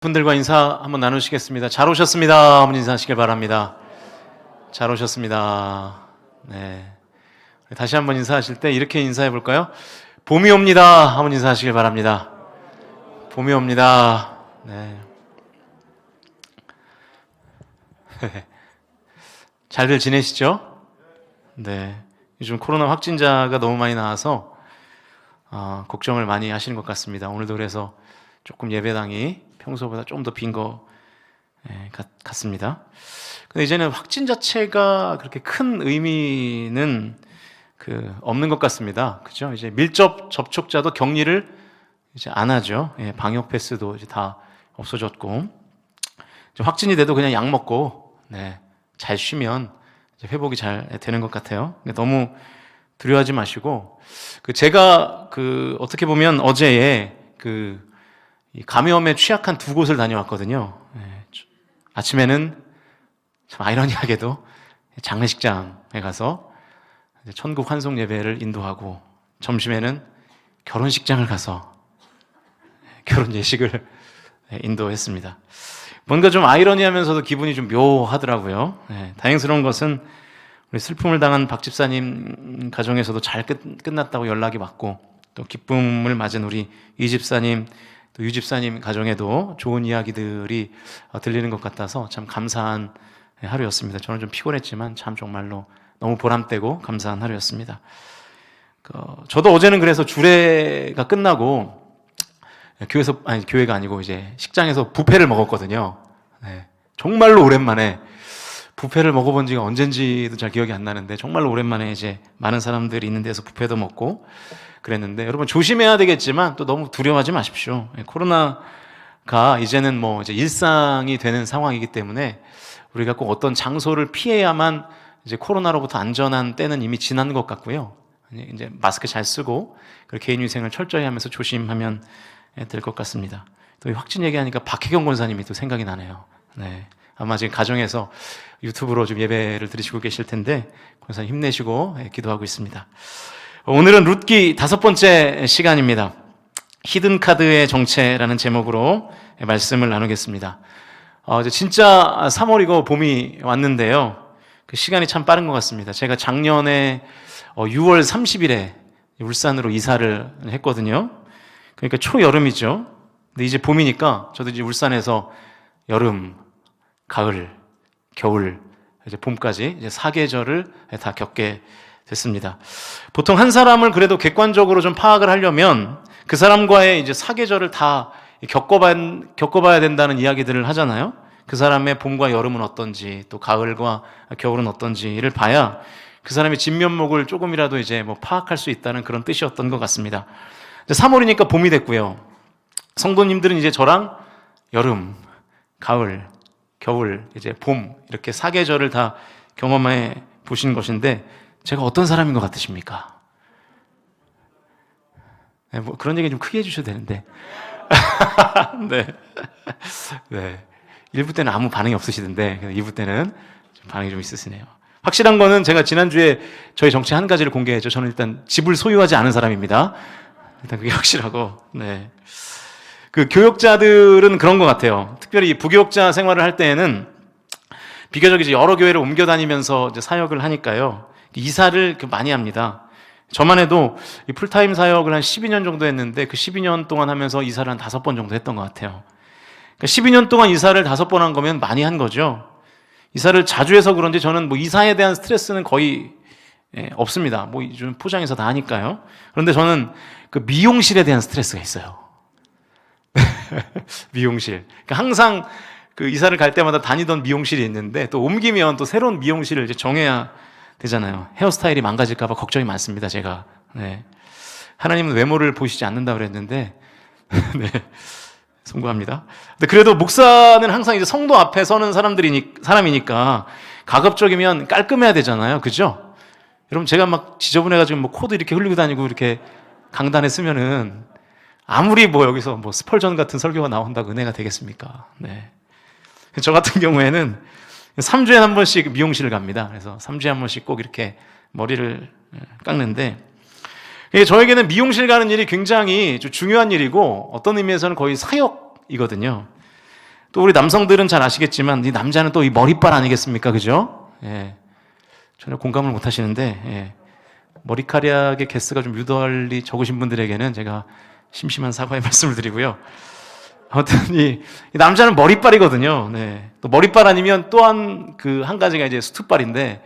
분들과 인사 한번 나누시겠습니다. 잘 오셨습니다. 한번 인사하시길 바랍니다. 잘 오셨습니다. 네. 다시 한번 인사하실 때 이렇게 인사해 볼까요? 봄이 옵니다. 한번 인사하시길 바랍니다. 봄이 옵니다. 네. 잘들 지내시죠? 네. 요즘 코로나 확진자가 너무 많이 나와서 걱정을 많이 하시는 것 같습니다. 오늘도 그래서 조금 예배당이 평소보다 좀 더 빈 것 같습니다. 근데 이제는 확진 자체가 그렇게 큰 의미는 없는 것 같습니다. 그죠? 이제 밀접 접촉자도 격리를 이제 안 하죠. 방역 패스도 이제 다 없어졌고, 확진이 돼도 그냥 약 먹고, 잘 쉬면 이제 회복이 잘 되는 것 같아요. 너무 두려워하지 마시고, 제가 어떻게 보면 어제에 이 감염에 취약한 두 곳을 다녀왔거든요. 아침에는 참 아이러니하게도 장례식장에 가서 천국 환송 예배를 인도하고, 점심에는 결혼식장을 가서 결혼 예식을 인도했습니다. 뭔가 좀 아이러니하면서도 기분이 좀 묘하더라고요. 다행스러운 것은 우리 슬픔을 당한 박 집사님 가정에서도 잘 끝났다고 연락이 왔고, 또 기쁨을 맞은 우리 이 집사님, 또 유 집사님 가정에도 좋은 이야기들이 들리는 것 같아서 참 감사한 하루였습니다. 저는 좀 피곤했지만 참 정말로 너무 보람되고 감사한 하루였습니다. 저도 어제는 그래서 주례가 끝나고 교회가 아니고 이제 식장에서 뷔페를 먹었거든요. 정말로 오랜만에 뷔페를 먹어본 지가 언젠지도 잘 기억이 안 나는데, 정말로 오랜만에 이제 많은 사람들이 있는 데서 뷔페도 먹고 그랬는데, 여러분 조심해야 되겠지만 또 너무 두려워하지 마십시오. 코로나가 이제는 이제 일상이 되는 상황이기 때문에 우리가 꼭 어떤 장소를 피해야만 이제 코로나로부터 안전한 때는 이미 지난 것 같고요. 이제 마스크 잘 쓰고 개인 위생을 철저히 하면서 조심하면 될 것 같습니다. 또 확진 얘기하니까 박혜경 권사님이 또 생각이 나네요. 아마 지금 가정에서 유튜브로 좀 예배를 드리시고 계실 텐데, 권사님 힘내시고 기도하고 있습니다. 오늘은 룻기 5번째 시간입니다. 히든카드의 정체라는 제목으로 말씀을 나누겠습니다. 이제 진짜 3월이고 봄이 왔는데요. 시간이 참 빠른 것 같습니다. 제가 작년에 6월 30일에 울산으로 이사를 했거든요. 그러니까 초여름이죠. 근데 이제 봄이니까 저도 이제 울산에서 여름, 가을, 겨울, 이제 봄까지 이제 4계절을 다 겪게 됐습니다. 보통 한 사람을 그래도 객관적으로 좀 파악을 하려면 그 사람과의 이제 4계절을 다 겪어봐야 된다는 이야기들을 하잖아요. 그 사람의 봄과 여름은 어떤지, 또 가을과 겨울은 어떤지를 봐야 그 사람의 진면목을 조금이라도 이제 파악할 수 있다는 그런 뜻이었던 것 같습니다. 3월이니까 봄이 됐고요. 성도님들은 이제 저랑 여름, 가을, 겨울, 이제 봄, 이렇게 4계절을 다 경험해 보신 것인데, 제가 어떤 사람인 것 같으십니까? 그런 얘기 좀 크게 해주셔도 되는데. 네. 1부 때는 아무 반응이 없으시던데, 2부 때는 좀 반응이 좀 있으시네요. 확실한 거는 제가 지난주에 저희 정체 한 가지를 공개했죠. 저는 일단 집을 소유하지 않은 사람입니다. 일단 그게 확실하고, 교역자들은 그런 것 같아요. 특별히 부교역자 생활을 할 때에는 비교적 이제 여러 교회를 옮겨 다니면서 이제 사역을 하니까요. 이사를 많이 합니다. 저만 해도 이 풀타임 사역을 한 12년 정도 했는데, 그 12년 동안 하면서 이사를 한 5번 정도 했던 것 같아요. 그러니까 12년 동안 이사를 5번 한 거면 많이 한 거죠. 이사를 자주 해서 그런지 저는 이사에 대한 스트레스는 거의 없습니다. 좀 포장해서 다 하니까요. 그런데 저는 미용실에 대한 스트레스가 있어요. 미용실. 그러니까 항상 이사를 갈 때마다 다니던 미용실이 있는데, 또 옮기면 또 새로운 미용실을 이제 정해야 되잖아요. 헤어스타일이 망가질까봐 걱정이 많습니다, 제가. 하나님은 외모를 보시지 않는다 그랬는데, 송구합니다. 근데 그래도 목사는 항상 이제 성도 앞에 서는 사람이니까 가급적이면 깔끔해야 되잖아요. 그죠? 여러분, 제가 지저분해가지고 코도 이렇게 흘리고 다니고 이렇게 강단에 쓰면은 아무리 여기서 스펄전 같은 설교가 나온다고 은혜가 되겠습니까? 저 같은 경우에는 3주에 한 번씩 미용실을 갑니다. 그래서 3주에 한 번씩 꼭 이렇게 머리를 깎는데, 저에게는 미용실 가는 일이 굉장히 중요한 일이고, 어떤 의미에서는 거의 사역이거든요. 또 우리 남성들은 잘 아시겠지만 이 남자는 또 이 머리빨 아니겠습니까? 그죠? 예. 전혀 공감을 못 하시는데, 예. 머리카락의 개수가 좀 유달리 적으신 분들에게는 제가 심심한 사과의 말씀을 드리고요. 아무튼 이 남자는 머리빨이거든요. 네. 또 머리빨 아니면 또한 그 한 가지가 이제 수트빨인데,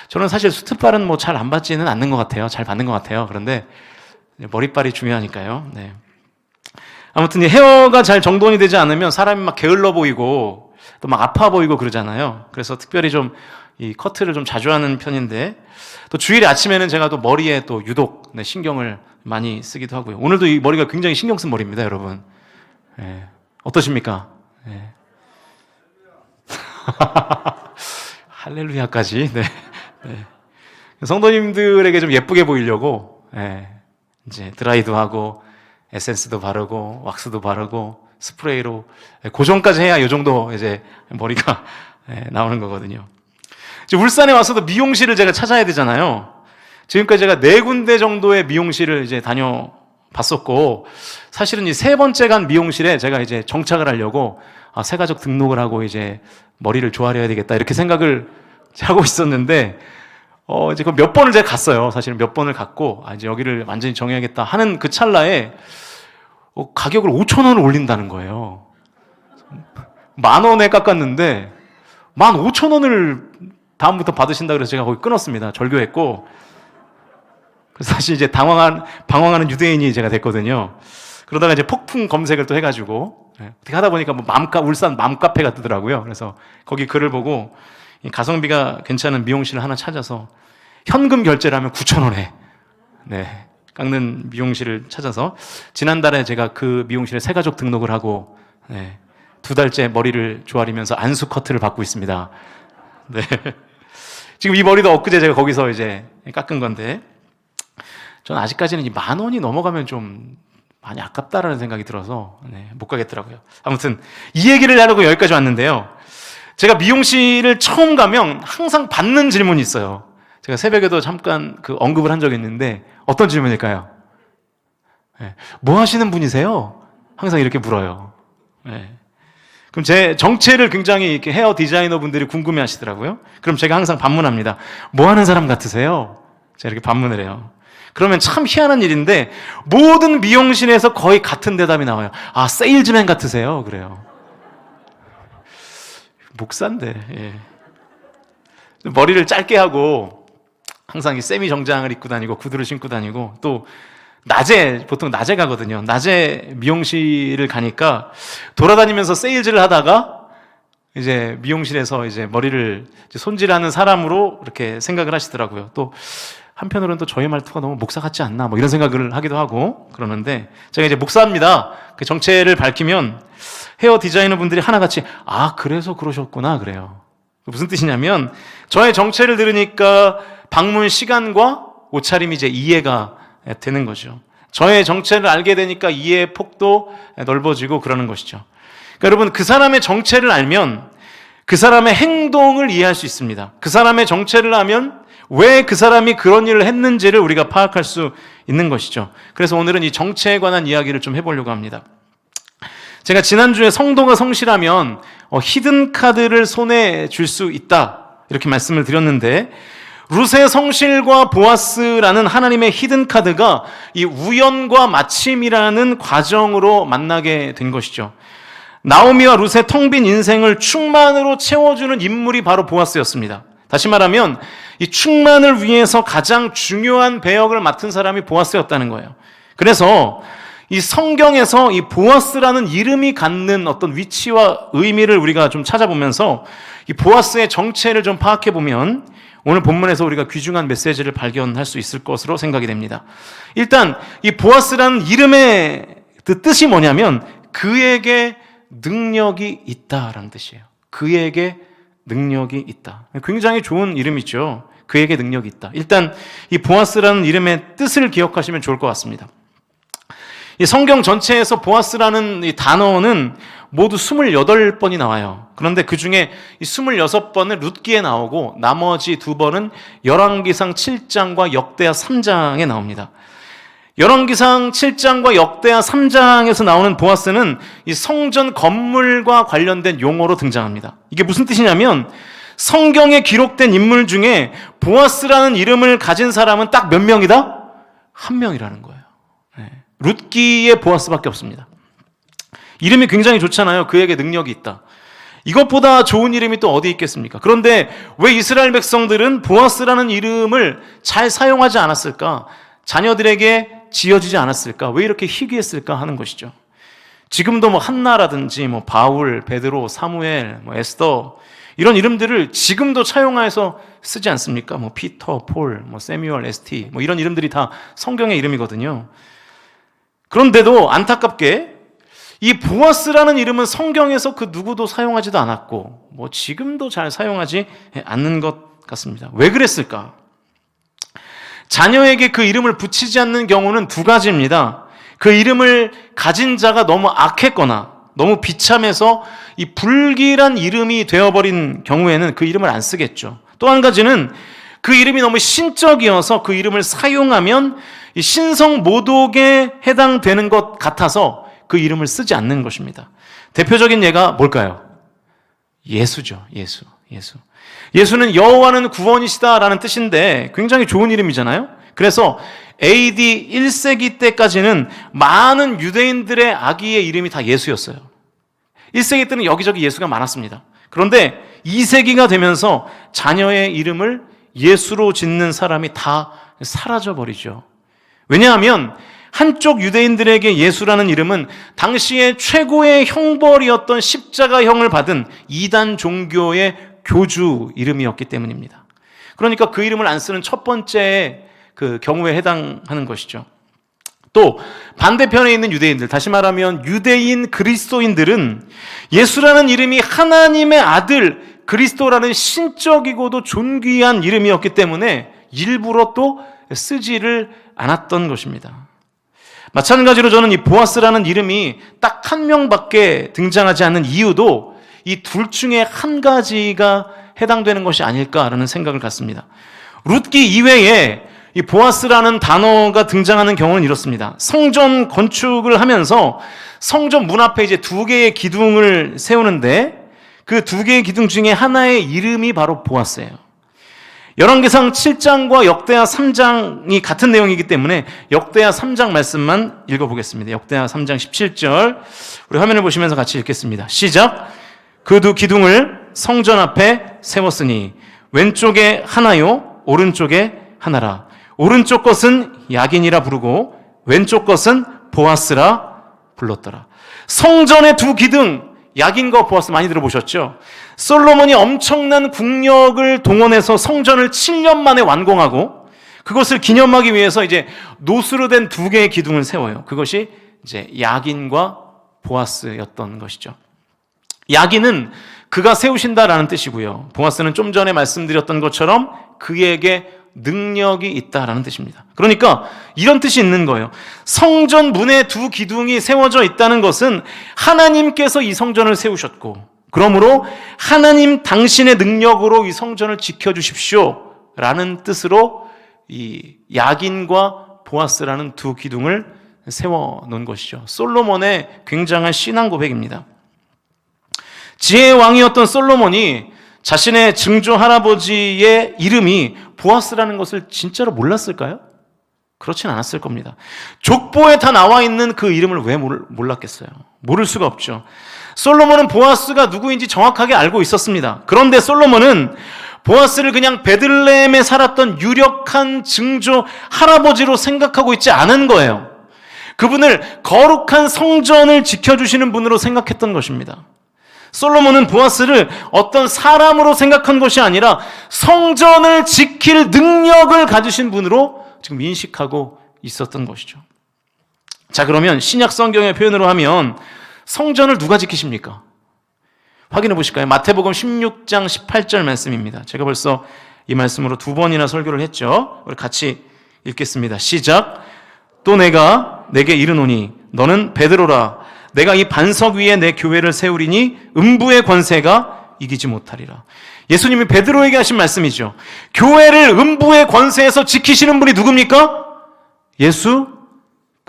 저는 사실 수트빨은 뭐 잘 안 받지는 않는 것 같아요. 잘 받는 것 같아요. 그런데 머리빨이 중요하니까요. 네. 아무튼 이 헤어가 잘 정돈이 되지 않으면 사람이 막 게을러 보이고 또 막 아파 보이고 그러잖아요. 그래서 특별히 좀 이 커트를 좀 자주 하는 편인데, 또 주일에 아침에는 제가 또 머리에 또 유독 신경을 많이 쓰기도 하고요. 오늘도 이 머리가 굉장히 신경 쓴 머리입니다, 여러분. 예. 어떠십니까? 예. 할렐루야까지. 네. 네. 성도님들에게 좀 예쁘게 보이려고, 예. 이제 드라이도 하고, 에센스도 바르고, 왁스도 바르고, 스프레이로, 고정까지 해야 이 정도 이제 머리가 나오는 거거든요. 이제 울산에 와서도 미용실을 제가 찾아야 되잖아요. 지금까지 제가 4군데 정도의 미용실을 이제 다녀봤었고, 사실은 이 3번째 간 미용실에 제가 이제 정착을 하려고, 새가족 등록을 하고 이제 머리를 조아려야 되겠다, 이렇게 생각을 하고 있었는데, 이제 그 몇 번을 제가 갔어요. 사실은 몇 번을 갔고, 이제 여기를 완전히 정해야겠다 하는 그 찰나에, 가격을 5,000원을 올린다는 거예요. 10,000원에 깎았는데, 15,000원을 다음부터 받으신다 그래서 제가 거기 끊었습니다. 절교했고. 그래서 사실 이제 방황하는 유대인이 제가 됐거든요. 그러다가 이제 폭풍 검색을 또 해가지고, 어떻게 하다 보니까 뭐 울산 맘카페가 뜨더라고요. 그래서 거기 글을 보고, 가성비가 괜찮은 미용실을 하나 찾아서, 현금 결제를 하면 9,000원에, 네, 깎는 미용실을 찾아서, 지난달에 제가 그 미용실에 새가족 등록을 하고, 네, 2달째 머리를 조아리면서 안수 커트를 받고 있습니다. 네. 지금 이 머리도 엊그제 제가 거기서 이제 깎은 건데, 저는 아직까지는 이 10,000원이 넘어가면 좀 많이 아깝다라는 생각이 들어서, 못 가겠더라고요. 아무튼 이 얘기를 하려고 여기까지 왔는데요. 제가 미용실을 처음 가면 항상 받는 질문이 있어요. 제가 새벽에도 잠깐 그 언급을 한 적이 있는데, 어떤 질문일까요? 뭐 하시는 분이세요? 항상 이렇게 물어요. 그럼 제 정체를 굉장히 이렇게 헤어 디자이너 분들이 궁금해 하시더라고요. 그럼 제가 항상 반문합니다. 뭐 하는 사람 같으세요? 제가 이렇게 반문을 해요. 그러면 참 희한한 일인데, 모든 미용실에서 거의 같은 대답이 나와요. 세일즈맨 같으세요? 그래요. 목사인데, 예. 머리를 짧게 하고, 항상 이 세미 정장을 입고 다니고, 구두를 신고 다니고, 또, 보통 낮에 가거든요. 낮에 미용실을 가니까 돌아다니면서 세일즈를 하다가 이제 미용실에서 이제 머리를 손질하는 사람으로 이렇게 생각을 하시더라고요. 또 한편으로는 또 저의 말투가 너무 목사 같지 않나 뭐 이런 생각을 하기도 하고 그러는데, 제가 이제 목사입니다. 그 정체를 밝히면 헤어 디자이너 분들이 하나같이 그래서 그러셨구나 그래요. 무슨 뜻이냐면, 저의 정체를 들으니까 방문 시간과 옷차림이 이제 이해가 되는 거죠. 저의 정체를 알게 되니까 이해의 폭도 넓어지고 그러는 것이죠. 그러니까 여러분, 그 사람의 정체를 알면 그 사람의 행동을 이해할 수 있습니다. 그 사람의 정체를 알면 왜 그 사람이 그런 일을 했는지를 우리가 파악할 수 있는 것이죠. 그래서 오늘은 이 정체에 관한 이야기를 좀 해보려고 합니다. 제가 지난주에 성도가 성실하면 히든 카드를 손에 줄 수 있다 이렇게 말씀을 드렸는데, 룻의 성실과 보아스라는 하나님의 히든 카드가 이 우연과 마침이라는 과정으로 만나게 된 것이죠. 나오미와 룻의 텅 빈 인생을 충만으로 채워주는 인물이 바로 보아스였습니다. 다시 말하면 이 충만을 위해서 가장 중요한 배역을 맡은 사람이 보아스였다는 거예요. 그래서 이 성경에서 이 보아스라는 이름이 갖는 어떤 위치와 의미를 우리가 좀 찾아보면서 이 보아스의 정체를 좀 파악해 보면 오늘 본문에서 우리가 귀중한 메시지를 발견할 수 있을 것으로 생각이 됩니다. 일단 이 보아스라는 이름의 그 뜻이 뭐냐면 그에게 능력이 있다라는 뜻이에요. 그에게 능력이 있다. 굉장히 좋은 이름이죠. 그에게 능력이 있다. 일단 이 보아스라는 이름의 뜻을 기억하시면 좋을 것 같습니다. 이 성경 전체에서 보아스라는 이 단어는 모두 28번이 나와요. 그런데 그 중에 이 26번은 룻기에 나오고 나머지 2번은 열왕기상 7장과 역대하 3장에 나옵니다. 열왕기상 7장과 역대하 3장에서 나오는 보아스는 이 성전 건물과 관련된 용어로 등장합니다. 이게 무슨 뜻이냐면 성경에 기록된 인물 중에 보아스라는 이름을 가진 사람은 딱 몇 명이다? 한 명이라는 거예요. 룻기의 보아스밖에 없습니다. 이름이 굉장히 좋잖아요. 그에게 능력이 있다. 이것보다 좋은 이름이 또 어디 있겠습니까? 그런데 왜 이스라엘 백성들은 보아스라는 이름을 잘 사용하지 않았을까? 자녀들에게 지어지지 않았을까? 왜 이렇게 희귀했을까 하는 것이죠. 지금도 한나라든지 바울, 베드로, 사무엘, 에스더 이런 이름들을 지금도 차용해서 쓰지 않습니까? 피터, 폴, 세뮤얼, 에스티 이런 이름들이 다 성경의 이름이거든요. 그런데도 안타깝게 이 보아스라는 이름은 성경에서 그 누구도 사용하지도 않았고 지금도 잘 사용하지 않는 것 같습니다. 왜 그랬을까? 자녀에게 그 이름을 붙이지 않는 경우는 두 가지입니다. 그 이름을 가진 자가 너무 악했거나 너무 비참해서 이 불길한 이름이 되어버린 경우에는 그 이름을 안 쓰겠죠. 또 한 가지는 그 이름이 너무 신적이어서 그 이름을 사용하면 이 신성 모독에 해당되는 것 같아서 그 이름을 쓰지 않는 것입니다. 대표적인 예가 뭘까요? 예수죠. 예수. 예수는 여호와는 구원이시다라는 뜻인데 굉장히 좋은 이름이잖아요. 그래서 AD 1세기 때까지는 많은 유대인들의 아기의 이름이 다 예수였어요. 1세기 때는 여기저기 예수가 많았습니다. 그런데 2세기가 되면서 자녀의 이름을 예수로 짓는 사람이 다 사라져버리죠. 왜냐하면 한쪽 유대인들에게 예수라는 이름은 당시의 최고의 형벌이었던 십자가형을 받은 이단 종교의 교주 이름이었기 때문입니다. 그러니까 그 이름을 안 쓰는 첫 번째 그 경우에 해당하는 것이죠. 또 반대편에 있는 유대인들, 다시 말하면 유대인 그리스도인들은 예수라는 이름이 하나님의 아들 그리스도라는 신적이고도 존귀한 이름이었기 때문에 일부러 또 쓰지를 않았던 것입니다. 마찬가지로 저는 이 보아스라는 이름이 딱 한 명밖에 등장하지 않는 이유도 이 둘 중에 한 가지가 해당되는 것이 아닐까라는 생각을 갖습니다. 룻기 이외에 이 보아스라는 단어가 등장하는 경우는 이렇습니다. 성전 건축을 하면서 성전 문 앞에 이제 두 개의 기둥을 세우는데 그 두 개의 기둥 중에 하나의 이름이 바로 보아스예요. 열왕기상 7장과 역대하 3장이 같은 내용이기 때문에 역대하 3장 말씀만 읽어보겠습니다. 역대하 3장 17절 우리 화면을 보시면서 같이 읽겠습니다. 시작. 그 두 기둥을 성전 앞에 세웠으니 왼쪽에 하나요 오른쪽에 하나라. 오른쪽 것은 야긴이라 부르고 왼쪽 것은 보아스라 불렀더라. 성전의 두 기둥, 야긴과 보아스 많이 들어보셨죠? 솔로몬이 엄청난 국력을 동원해서 성전을 7년 만에 완공하고 그것을 기념하기 위해서 이제 노수로 된 두 개의 기둥을 세워요. 그것이 이제 야긴과 보아스였던 것이죠. 야긴은 그가 세우신다라는 뜻이고요. 보아스는 좀 전에 말씀드렸던 것처럼 그에게 능력이 있다라는 뜻입니다. 그러니까 이런 뜻이 있는 거예요. 성전 문에 두 기둥이 세워져 있다는 것은 하나님께서 이 성전을 세우셨고 그러므로 하나님 당신의 능력으로 이 성전을 지켜주십시오 라는 뜻으로 이 야긴과 보아스라는 두 기둥을 세워놓은 것이죠. 솔로몬의 굉장한 신앙 고백입니다. 지혜의 왕이었던 솔로몬이 자신의 증조 할아버지의 이름이 보아스라는 것을 진짜로 몰랐을까요? 그렇진 않았을 겁니다. 족보에 다 나와 있는 그 이름을 왜 몰랐겠어요? 모를 수가 없죠. 솔로몬은 보아스가 누구인지 정확하게 알고 있었습니다. 그런데 솔로몬은 보아스를 그냥 베들레헴에 살았던 유력한 증조 할아버지로 생각하고 있지 않은 거예요. 그분을 거룩한 성전을 지켜주시는 분으로 생각했던 것입니다. 솔로몬은 보아스를 어떤 사람으로 생각한 것이 아니라 성전을 지킬 능력을 가지신 분으로 지금 인식하고 있었던 것이죠. 자, 그러면 신약 성경의 표현으로 하면 성전을 누가 지키십니까? 확인해 보실까요? 마태복음 16장 18절 말씀입니다. 제가 벌써 이 말씀으로 두 번이나 설교를 했죠. 우리 같이 읽겠습니다. 시작. 또 내가 내게 이르노니 너는 베드로라. 내가 이 반석 위에 내 교회를 세우리니 음부의 권세가 이기지 못하리라. 예수님이 베드로에게 하신 말씀이죠. 교회를 음부의 권세에서 지키시는 분이 누굽니까? 예수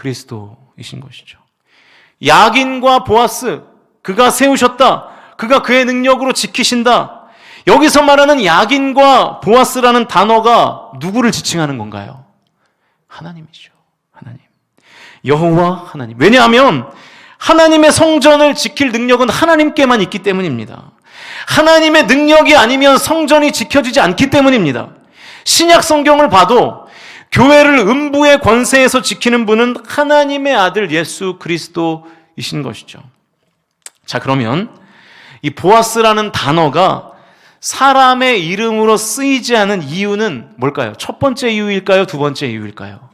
그리스도이신 것이죠. 야긴과 보아스, 그가 세우셨다. 그가 그의 능력으로 지키신다. 여기서 말하는 야긴과 보아스라는 단어가 누구를 지칭하는 건가요? 하나님이죠. 하나님. 여호와 하나님. 왜냐하면 하나님의 성전을 지킬 능력은 하나님께만 있기 때문입니다. 하나님의 능력이 아니면 성전이 지켜지지 않기 때문입니다. 신약 성경을 봐도 교회를 음부의 권세에서 지키는 분은 하나님의 아들 예수 그리스도이신 것이죠. 자, 그러면 이 보아스라는 단어가 사람의 이름으로 쓰이지 않은 이유는 뭘까요? 첫 번째 이유일까요? 두 번째 이유일까요?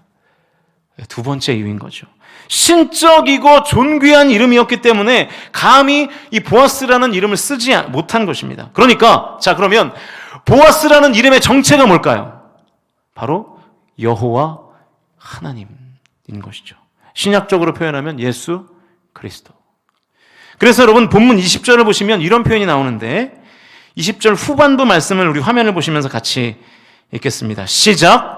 두 번째 이유인 거죠. 신적이고 존귀한 이름이었기 때문에 감히 이 보아스라는 이름을 쓰지 못한 것입니다. 그러니까 그러면 보아스라는 이름의 정체가 뭘까요? 바로 여호와 하나님인 것이죠. 신약적으로 표현하면 예수 그리스도. 그래서 여러분 본문 20절을 보시면 이런 표현이 나오는데 20절 후반부 말씀을 우리 화면을 보시면서 같이 읽겠습니다. 시작.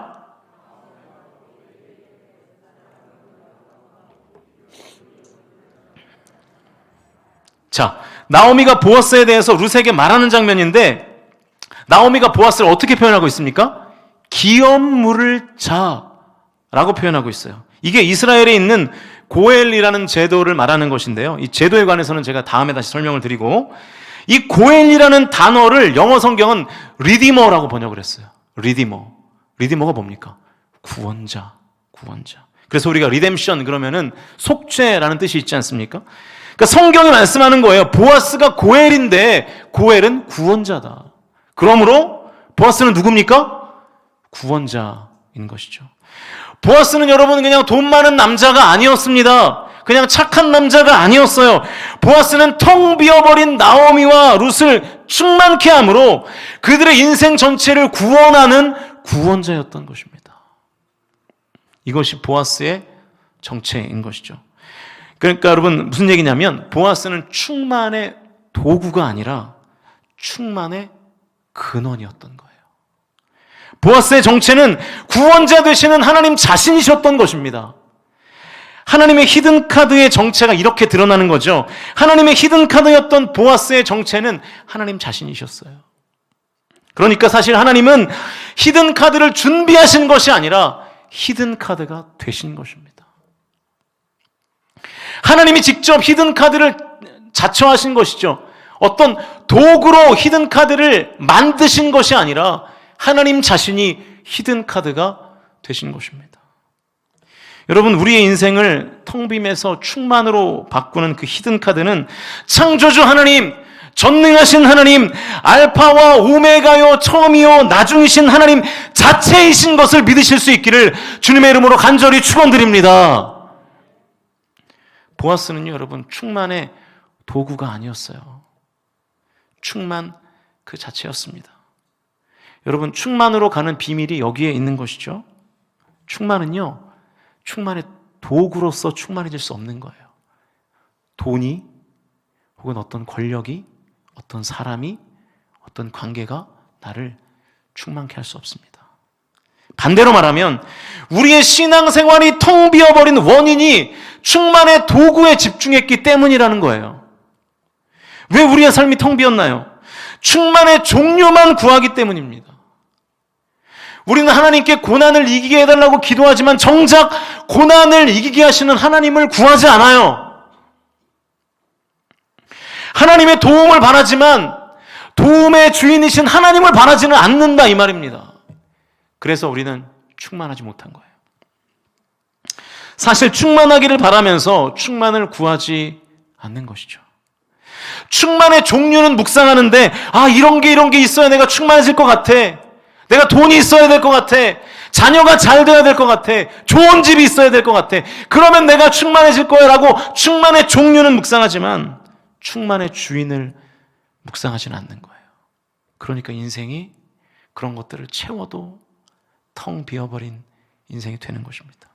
자, 나오미가 보아스에 대해서 룻에게 말하는 장면인데 나오미가 보아스를 어떻게 표현하고 있습니까? 기업 물을 자라고 표현하고 있어요. 이게 이스라엘에 있는 고엘이라는 제도를 말하는 것인데요. 이 제도에 관해서는 제가 다음에 다시 설명을 드리고 이 고엘이라는 단어를 영어 성경은 리디머라고 번역을 했어요. 리디머가 뭡니까? 구원자. 그래서 우리가 리뎀션 그러면은 속죄라는 뜻이 있지 않습니까? 그러니까 성경이 말씀하는 거예요. 보아스가 고엘인데 고엘은 구원자다. 그러므로 보아스는 누굽니까? 구원자인 것이죠. 보아스는 여러분 그냥 돈 많은 남자가 아니었습니다. 그냥 착한 남자가 아니었어요. 보아스는 텅 비어버린 나오미와 룻을 충만케 함으로 그들의 인생 전체를 구원하는 구원자였던 것입니다. 이것이 보아스의 정체인 것이죠. 그러니까 여러분 무슨 얘기냐면 보아스는 충만의 도구가 아니라 충만의 근원이었던 거예요. 보아스의 정체는 구원자 되시는 하나님 자신이셨던 것입니다. 하나님의 히든카드의 정체가 이렇게 드러나는 거죠. 하나님의 히든카드였던 보아스의 정체는 하나님 자신이셨어요. 그러니까 사실 하나님은 히든카드를 준비하신 것이 아니라 히든카드가 되신 것입니다. 하나님이 직접 히든카드를 자처하신 것이죠. 어떤 도구로 히든카드를 만드신 것이 아니라 하나님 자신이 히든카드가 되신 것입니다. 여러분 우리의 인생을 텅빔에서 충만으로 바꾸는 그 히든카드는 창조주 하나님, 전능하신 하나님, 알파와 오메가요 처음이요 나중이신 하나님 자체이신 것을 믿으실 수 있기를 주님의 이름으로 간절히 축원드립니다. 보아스는요 여러분 충만의 도구가 아니었어요. 충만 그 자체였습니다. 여러분 충만으로 가는 비밀이 여기에 있는 것이죠. 충만은요 충만의 도구로서 충만해질 수 없는 거예요. 돈이 혹은 어떤 권력이 어떤 사람이 어떤 관계가 나를 충만케 할 수 없습니다. 반대로 말하면 우리의 신앙생활이 텅 비어버린 원인이 충만의 도구에 집중했기 때문이라는 거예요. 왜 우리의 삶이 텅 비었나요? 충만의 종류만 구하기 때문입니다. 우리는 하나님께 고난을 이기게 해달라고 기도하지만 정작 고난을 이기게 하시는 하나님을 구하지 않아요. 하나님의 도움을 바라지만 도움의 주인이신 하나님을 바라지는 않는다 이 말입니다. 그래서 우리는 충만하지 못한 거예요. 사실 충만하기를 바라면서 충만을 구하지 않는 것이죠. 충만의 종류는 묵상하는데 이런 게 있어야 내가 충만해질 것 같아. 내가 돈이 있어야 될 것 같아. 자녀가 잘 돼야 될 것 같아. 좋은 집이 있어야 될 것 같아. 그러면 내가 충만해질 거야 라고 충만의 종류는 묵상하지만 충만의 주인을 묵상하지는 않는 거예요. 그러니까 인생이 그런 것들을 채워도 텅 비어버린 인생이 되는 것입니다.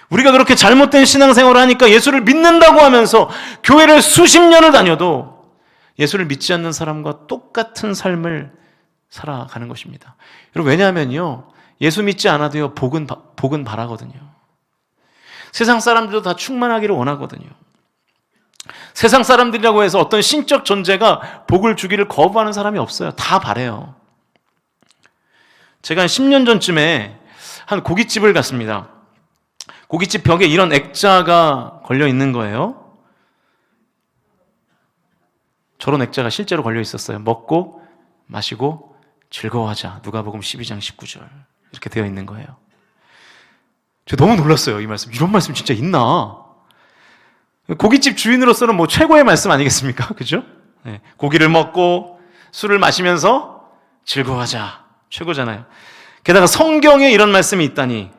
우리가 그렇게 잘못된 신앙생활을 하니까 예수를 믿는다고 하면서 교회를 수십 년을 다녀도 예수를 믿지 않는 사람과 똑같은 삶을 살아가는 것입니다. 여러분 왜냐하면요 예수 믿지 않아도요 복은 바라거든요. 세상 사람들도 다 충만하기를 원하거든요. 세상 사람들이라고 해서 어떤 신적 존재가 복을 주기를 거부하는 사람이 없어요. 다 바래요. 제가 한 10년 전쯤에 한 고깃집을 갔습니다. 고깃집 벽에 이런 액자가 걸려 있는 거예요. 저런 액자가 실제로 걸려 있었어요. 먹고 마시고 즐거워하자. 누가복음 12장 19절 이렇게 되어 있는 거예요. 제가 너무 놀랐어요. 이 말씀. 이런 말씀 진짜 있나? 고깃집 주인으로서는 뭐 최고의 말씀 아니겠습니까? 그죠? 네. 고기를 먹고 술을 마시면서 즐거워하자. 최고잖아요. 게다가 성경에 이런 말씀이 있다니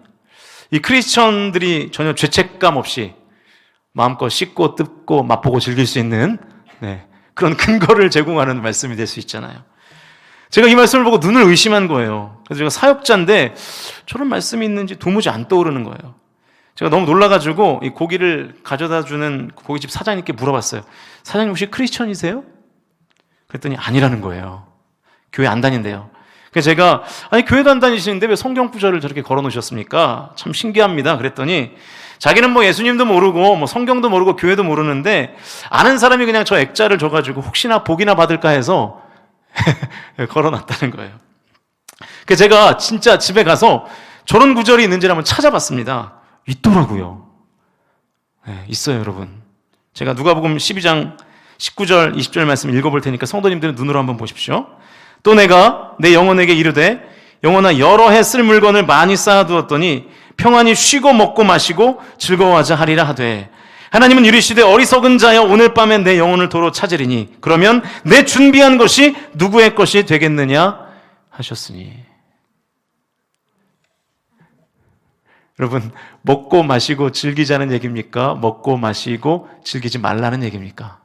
이 크리스천들이 전혀 죄책감 없이 마음껏 씻고 뜯고 맛보고 즐길 수 있는 그런 근거를 제공하는 말씀이 될 수 있잖아요. 제가 이 말씀을 보고 눈을 의심한 거예요. 그래서 제가 사역자인데 저런 말씀이 있는지 도무지 안 떠오르는 거예요. 제가 너무 놀라가지고 이 고기를 가져다 주는 고깃집 사장님께 물어봤어요. 사장님 혹시 크리스천이세요? 그랬더니 아니라는 거예요. 교회 안 다닌대요. 그래서 제가 아니 교회도 안 다니시는데 왜 성경 구절을 저렇게 걸어 놓으셨습니까? 참 신기합니다. 그랬더니 자기는 뭐 예수님도 모르고 뭐 성경도 모르고 교회도 모르는데 아는 사람이 그냥 저 액자를 줘가지고 혹시나 복이나 받을까 해서 걸어 놨다는 거예요. 그래서 제가 진짜 집에 가서 저런 구절이 있는지를 한번 찾아봤습니다. 있더라고요. 네, 있어요, 여러분. 제가 누가복음 12장 19절, 20절 말씀 읽어볼 테니까 성도님들은 눈으로 한번 보십시오. 또 내가 내 영혼에게 이르되 영혼아 여러 해 쓸 물건을 많이 쌓아두었더니 평안히 쉬고 먹고 마시고 즐거워하자 하리라 하되 하나님은 이르시되 어리석은 자여 오늘 밤에 내 영혼을 도로 찾으리니 그러면 내 준비한 것이 누구의 것이 되겠느냐 하셨으니. 여러분, 먹고 마시고 즐기자는 얘기입니까? 먹고 마시고 즐기지 말라는 얘기입니까?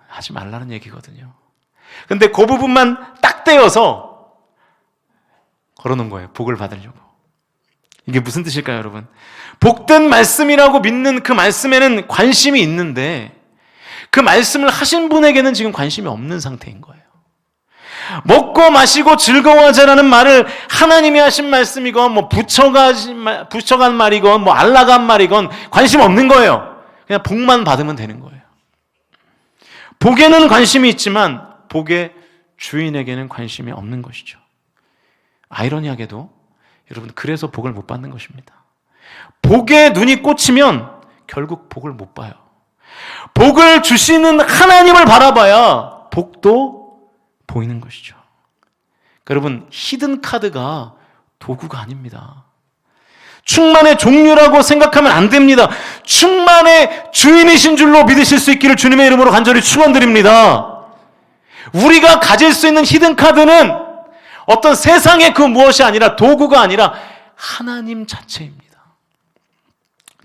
하지 말라는 얘기거든요. 근데 그 부분만 딱 떼어서 걸어놓은 거예요. 복을 받으려고. 이게 무슨 뜻일까요, 여러분? 복된 말씀이라고 믿는 그 말씀에는 관심이 있는데 그 말씀을 하신 분에게는 지금 관심이 없는 상태인 거예요. 먹고 마시고 즐거워하자라는 말을 하나님이 하신 말씀이건 뭐 부처간 말이건 뭐 알라가 한 말이건 관심 없는 거예요. 그냥 복만 받으면 되는 거예요. 복에는 관심이 있지만 복의 주인에게는 관심이 없는 것이죠. 아이러니하게도 여러분 그래서 복을 못 받는 것입니다. 복에 눈이 꽂히면 결국 복을 못 봐요. 복을 주시는 하나님을 바라봐야 복도 보이는 것이죠. 여러분 히든 카드가 도구가 아닙니다. 충만의 종류라고 생각하면 안 됩니다. 충만의 주인이신 줄로 믿으실 수 있기를 주님의 이름으로 간절히 축원드립니다. 우리가 가질 수 있는 히든 카드는 어떤 세상의 그 무엇이 아니라 도구가 아니라 하나님 자체입니다.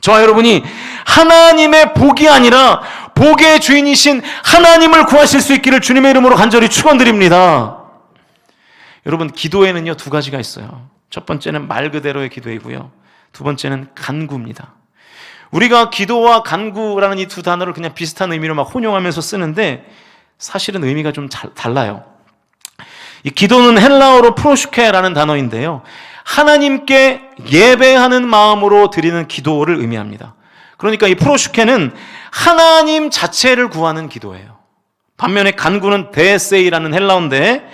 저와 여러분이 하나님의 복이 아니라 복의 주인이신 하나님을 구하실 수 있기를 주님의 이름으로 간절히 축원드립니다. 여러분 기도에는요 두 가지가 있어요. 첫 번째는 말 그대로의 기도이고요. 두 번째는 간구입니다. 우리가 기도와 간구라는 이 두 단어를 그냥 비슷한 의미로 막 혼용하면서 쓰는데 사실은 의미가 좀 달라요. 이 기도는 헬라어로 프로슈케라는 단어인데요. 하나님께 예배하는 마음으로 드리는 기도를 의미합니다. 그러니까 이 프로슈케는 하나님 자체를 구하는 기도예요. 반면에 간구는 데세이라는 헬라어인데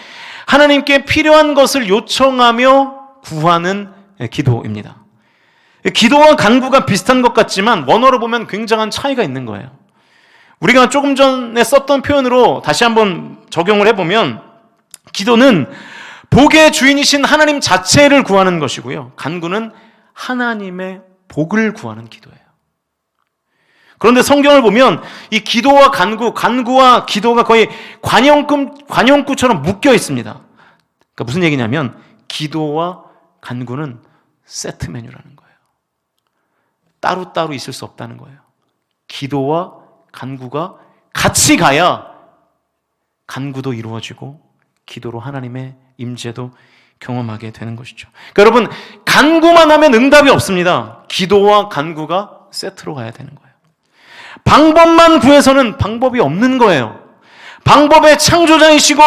하나님께 필요한 것을 요청하며 구하는 기도입니다. 기도와 간구가 비슷한 것 같지만 원어로 보면 굉장한 차이가 있는 거예요. 우리가 조금 전에 썼던 표현으로 다시 한번 적용을 해보면 기도는 복의 주인이신 하나님 자체를 구하는 것이고요. 간구는 하나님의 복을 구하는 기도예요. 그런데 성경을 보면 이 기도와 간구와 기도가 거의 관용구처럼 묶여 있습니다. 그러니까 무슨 얘기냐면 기도와 간구는 세트 메뉴라는 거예요. 따로따로 있을 수 없다는 거예요. 기도와 간구가 같이 가야 간구도 이루어지고 기도로 하나님의 임재도 경험하게 되는 것이죠. 그러니까 여러분 간구만 하면 응답이 없습니다. 기도와 간구가 세트로 가야 되는 거예요. 방법만 구해서는 방법이 없는 거예요. 방법의 창조자이시고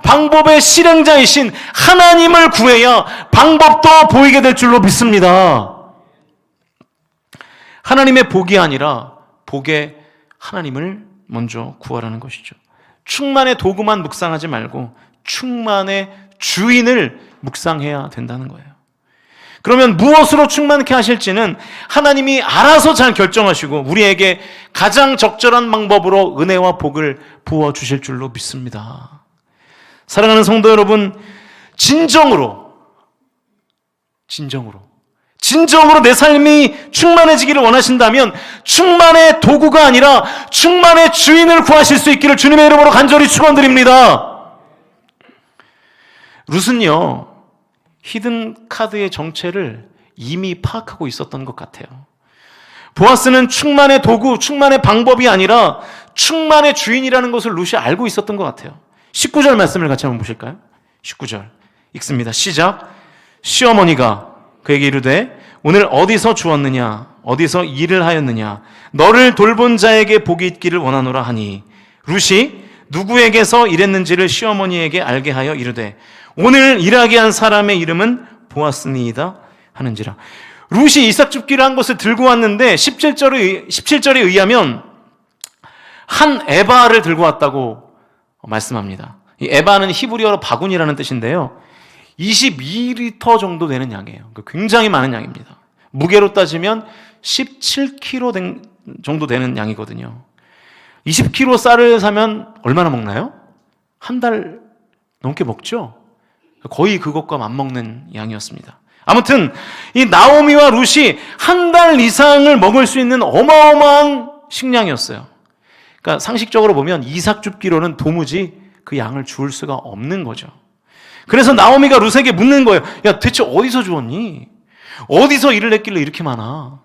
방법의 실행자이신 하나님을 구해야 방법도 보이게 될 줄로 믿습니다. 하나님의 복이 아니라 복의 하나님을 먼저 구하라는 것이죠. 충만의 도구만 묵상하지 말고 충만의 주인을 묵상해야 된다는 거예요. 그러면 무엇으로 충만케 하실지는 하나님이 알아서 잘 결정하시고 우리에게 가장 적절한 방법으로 은혜와 복을 부어주실 줄로 믿습니다. 사랑하는 성도 여러분, 진정으로 내 삶이 충만해지기를 원하신다면 충만의 도구가 아니라 충만의 주인을 구하실 수 있기를 주님의 이름으로 간절히 축원드립니다. 룻은요, 히든 카드의 정체를 이미 파악하고 있었던 것 같아요. 보아스는 충만의 도구, 충만의 방법이 아니라 충만의 주인이라는 것을 룻이 알고 있었던 것 같아요. 19절 말씀을 같이 한번 보실까요? 19절 읽습니다. 시작. 시어머니가 그에게 이르되 오늘 어디서 주었느냐 어디서 일을 하였느냐 너를 돌본 자에게 복이 있기를 원하노라 하니 룻이 누구에게서 일했는지를 시어머니에게 알게 하여 이르되 오늘 일하게 한 사람의 이름은 보아스니이다 하는지라. 룻이 이삭 줍기를 한 것을 들고 왔는데 17절에 의하면 한 에바를 들고 왔다고 말씀합니다. 이 에바는 히브리어로 바구니라는 뜻인데요, 22리터 정도 되는 양이에요. 굉장히 많은 양입니다. 무게로 따지면 17kg 정도 되는 양이거든요. 20kg 쌀을 사면 얼마나 먹나요? 한 달 넘게 먹죠? 거의 그것과 맞먹는 양이었습니다. 아무튼 이 나오미와 룻이 한 달 이상을 먹을 수 있는 어마어마한 식량이었어요. 그러니까 상식적으로 보면 이삭 줍기로는 도무지 그 양을 줄 수가 없는 거죠. 그래서 나오미가 룻에게 묻는 거예요. 야, 대체 어디서 주었니? 어디서 일을 했길래 이렇게 많아?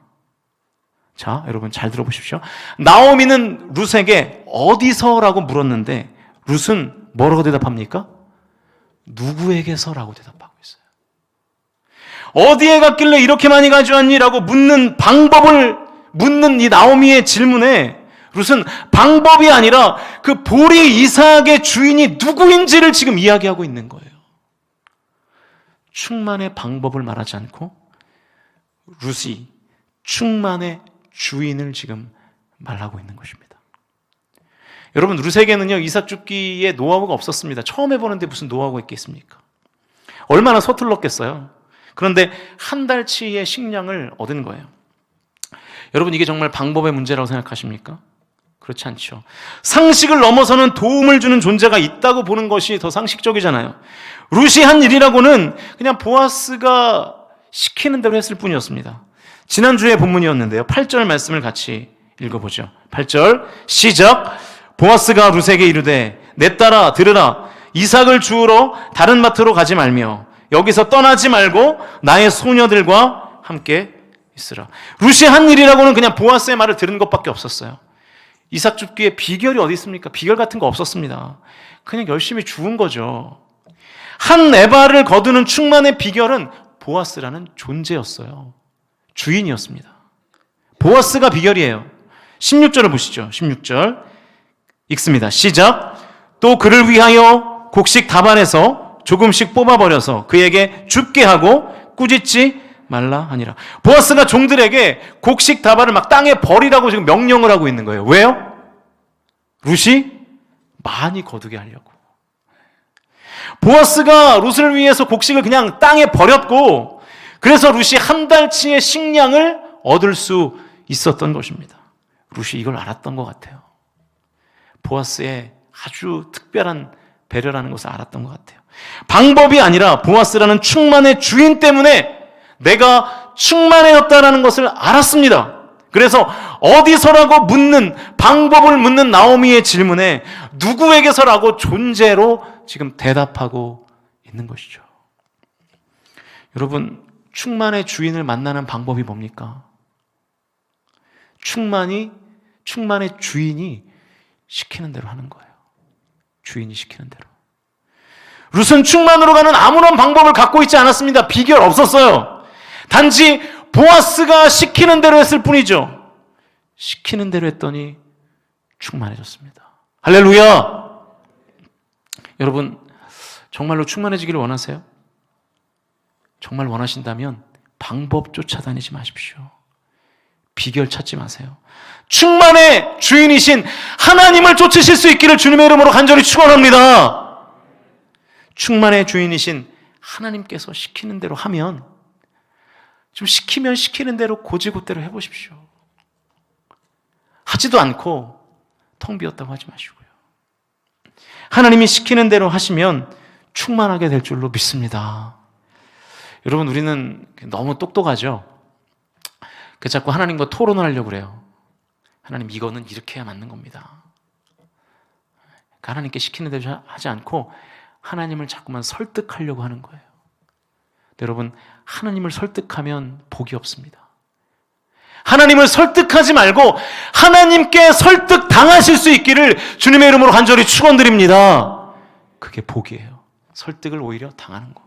자, 여러분 잘 들어보십시오. 나오미는 룻에게 어디서라고 물었는데 룻은 뭐라고 대답합니까? 누구에게서라고 대답하고 있어요. 어디에 갔길래 이렇게 많이 가져왔니? 라고 묻는 방법을 묻는 이 나오미의 질문에 룻은 방법이 아니라 그 보리 이삭의 주인이 누구인지를 지금 이야기하고 있는 거예요. 충만의 방법을 말하지 않고 룻이 충만의 주인을 지금 말하고 있는 것입니다. 여러분, 룻에게는요 이삭 줍기에 노하우가 없었습니다. 처음 해보는데 무슨 노하우가 있겠습니까? 얼마나 서툴렀겠어요. 그런데 한 달치의 식량을 얻은 거예요. 여러분, 이게 정말 방법의 문제라고 생각하십니까? 그렇지 않죠. 상식을 넘어서는 도움을 주는 존재가 있다고 보는 것이 더 상식적이잖아요. 룻이 한 일이라고는 그냥 보아스가 시키는 대로 했을 뿐이었습니다. 지난주에 본문이었는데요, 8절 말씀을 같이 읽어보죠. 8절 시작. 보아스가 룻에게 이르되 내 딸아 들으라. 이삭을 주우러 다른 밭으로 가지 말며 여기서 떠나지 말고 나의 소녀들과 함께 있으라. 룻이 한 일이라고는 그냥 보아스의 말을 들은 것밖에 없었어요. 이삭 줍기에 비결이 어디 있습니까? 비결 같은 거 없었습니다. 그냥 열심히 주운 거죠. 한 에바를 거두는 충만의 비결은 보아스라는 존재였어요. 주인이었습니다. 보아스가 비결이에요. 16절을 보시죠. 16절 읽습니다. 시작. 또 그를 위하여 곡식 다반에서 조금씩 뽑아버려서 그에게 줍게 하고 꾸짖지 말라 하니라. 보아스가 종들에게 곡식 다발을 막 땅에 버리라고 지금 명령을 하고 있는 거예요. 왜요? 룻이 많이 거두게 하려고. 보아스가 룻을 위해서 곡식을 그냥 땅에 버렸고, 그래서 룻이 한 달치의 식량을 얻을 수 있었던 것입니다. 룻이 이걸 알았던 것 같아요. 보아스의 아주 특별한 배려라는 것을 알았던 것 같아요. 방법이 아니라 보아스라는 충만의 주인 때문에 내가 충만해졌다라는 것을 알았습니다. 그래서 어디서라고 묻는, 방법을 묻는 나오미의 질문에 누구에게서라고 존재로 지금 대답하고 있는 것이죠. 여러분, 충만의 주인을 만나는 방법이 뭡니까? 충만의 주인이 시키는 대로 하는 거예요. 주인이 시키는 대로. 룻은 충만으로 가는 아무런 방법을 갖고 있지 않았습니다. 비결 없었어요. 단지 보아스가 시키는 대로 했을 뿐이죠. 시키는 대로 했더니 충만해졌습니다. 할렐루야! 여러분, 정말로 충만해지기를 원하세요? 정말 원하신다면 방법 쫓아다니지 마십시오. 비결 찾지 마세요. 충만의 주인이신 하나님을 쫓으실 수 있기를 주님의 이름으로 간절히 축원합니다. 충만의 주인이신 하나님께서 시키는 대로 하면, 좀 시키면 시키는 대로 고지고대로 해보십시오. 하지도 않고 텅 비었다고 하지 마시고요. 하나님이 시키는 대로 하시면 충만하게 될 줄로 믿습니다. 여러분, 우리는 너무 똑똑하죠? 자꾸 하나님과 토론을 하려고 그래요. 하나님, 이거는 이렇게 해야 맞는 겁니다. 하나님께 시키는 대로 하지 않고 하나님을 자꾸만 설득하려고 하는 거예요. 여러분, 하나님을 설득하면 복이 없습니다. 하나님을 설득하지 말고 하나님께 설득당하실 수 있기를 주님의 이름으로 간절히 축원드립니다. 그게 복이에요. 설득을 오히려 당하는 거.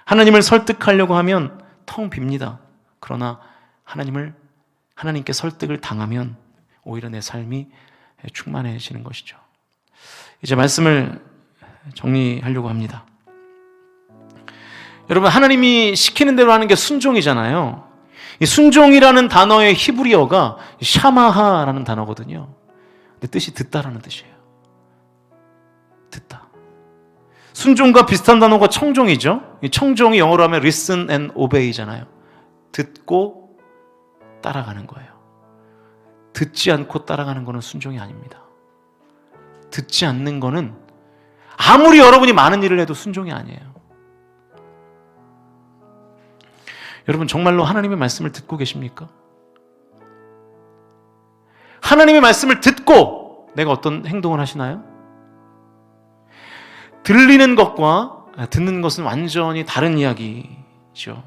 하나님을 설득하려고 하면 텅 빕니다. 그러나 하나님께 설득을 당하면 오히려 내 삶이 충만해지는 것이죠. 이제 말씀을 정리하려고 합니다. 여러분, 하나님이 시키는 대로 하는 게 순종이잖아요. 이 순종이라는 단어의 히브리어가 샤마하라는 단어거든요. 근데 뜻이 듣다라는 뜻이에요. 듣다. 순종과 비슷한 단어가 청종이죠. 이 청종이 영어로 하면 listen and obey잖아요. 듣고 따라가는 거예요. 듣지 않고 따라가는 거는 순종이 아닙니다. 듣지 않는 거는 아무리 여러분이 많은 일을 해도 순종이 아니에요. 여러분, 정말로 하나님의 말씀을 듣고 계십니까? 하나님의 말씀을 듣고 내가 어떤 행동을 하시나요? 들리는 것과 듣는 것은 완전히 다른 이야기죠.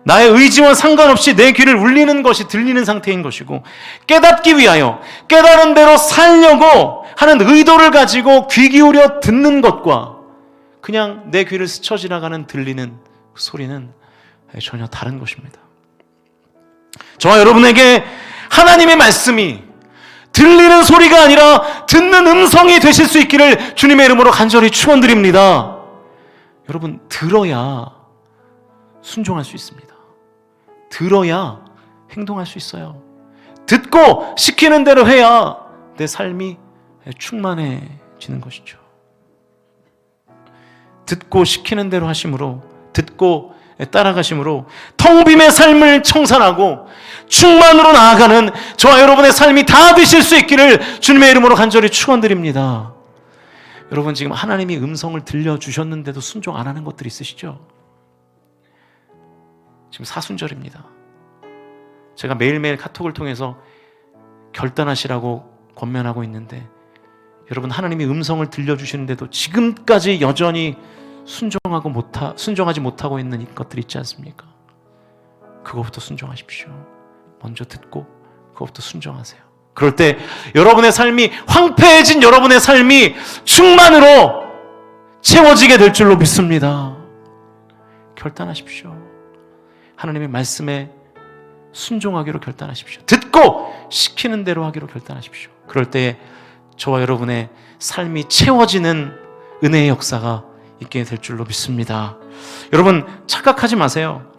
나의 의지와 상관없이 내 귀를 울리는 것이 들리는 상태인 것이고, 깨닫기 위하여 깨달은 대로 살려고 하는 의도를 가지고 귀 기울여 듣는 것과 그냥 내 귀를 스쳐 지나가는 들리는 소리는 전혀 다른 것입니다. 저와 여러분에게 하나님의 말씀이 들리는 소리가 아니라 듣는 음성이 되실 수 있기를 주님의 이름으로 간절히 축원드립니다. 여러분, 들어야 순종할 수 있습니다. 들어야 행동할 수 있어요. 듣고 시키는 대로 해야 내 삶이 충만해지는 것이죠. 듣고 시키는 대로 하심으로, 듣고 따라가심으로 텅 빔의 삶을 청산하고 충만으로 나아가는 저와 여러분의 삶이 다 되실 수 있기를 주님의 이름으로 간절히 축원드립니다. 여러분, 지금 하나님이 음성을 들려주셨는데도 순종 안 하는 것들이 있으시죠? 지금 사순절입니다. 제가 매일매일 카톡을 통해서 결단하시라고 권면하고 있는데, 여러분, 하나님이 음성을 들려주시는데도 지금까지 여전히 순종하지 못하고 있는 것들이 있지 않습니까? 그것부터 순종하십시오. 먼저 듣고 그것부터 순종하세요. 그럴 때 여러분의 삶이, 황폐해진 여러분의 삶이 충만으로 채워지게 될 줄로 믿습니다. 결단하십시오. 하나님의 말씀에 순종하기로 결단하십시오. 듣고 시키는 대로 하기로 결단하십시오. 그럴 때 저와 여러분의 삶이 채워지는 은혜의 역사가 있게 될 줄로 믿습니다. 여러분, 착각하지 마세요.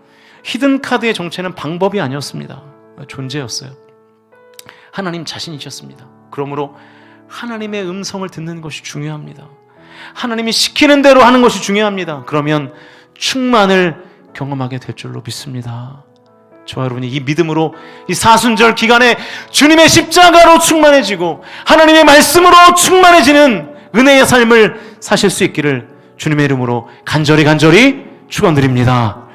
히든카드의 정체는 방법이 아니었습니다. 존재였어요. 하나님 자신이셨습니다. 그러므로 하나님의 음성을 듣는 것이 중요합니다. 하나님이 시키는 대로 하는 것이 중요합니다. 그러면 충만을 경험하게 될 줄로 믿습니다. 저와 여러분이 이 믿음으로 이 사순절 기간에 주님의 십자가로 충만해지고 하나님의 말씀으로 충만해지는 은혜의 삶을 사실 수 있기를 주님의 이름으로 간절히 축원드립니다.